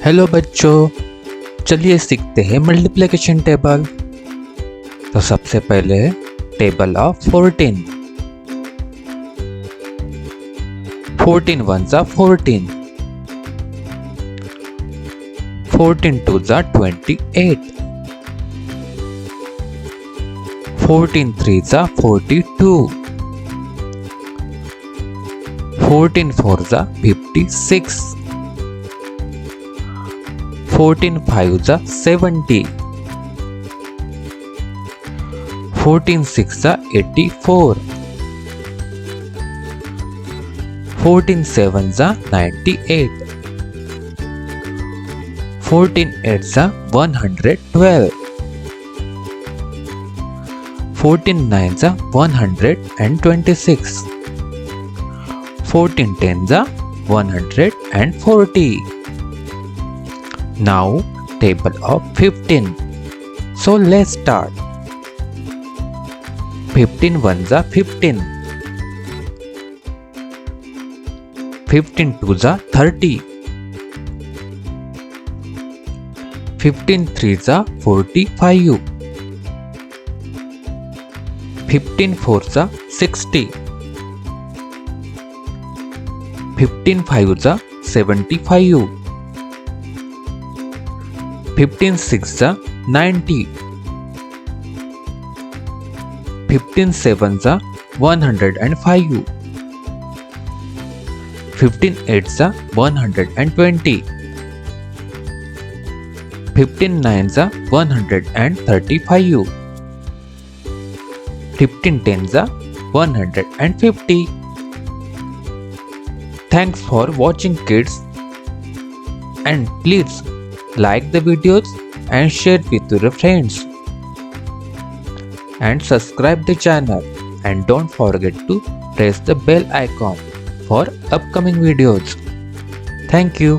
Hello बच्चों, चलिए सीखते हैं मल्टीप्लिकेशन टेबल। तो सबसे पहले टेबल ऑफ 14। 14 1 जा 14, 14 2 जा 28, 14 3 जा 42, 14 4 जा 56, 14 5 जा 70, 14 6 जा 84, 14 7 जा 98, 14 8 जा 112, 14 9 जा 126, 14 10 जा 140. Now table of 15. So let's start. 15 1 जा 15, 15 2 जा 30, 15 3 जा 45, 15 4 जा 60, 15 5 जा 75, 15 6 जा 90, 15 7 जा 105, 15 8 जा 120, 15 9 जा 135, 15 10 जा 150. Thanks for watching, kids, and please like the videos and share with your friends, and subscribe the channel, and don't forget to press the bell icon for upcoming videos. Thank you.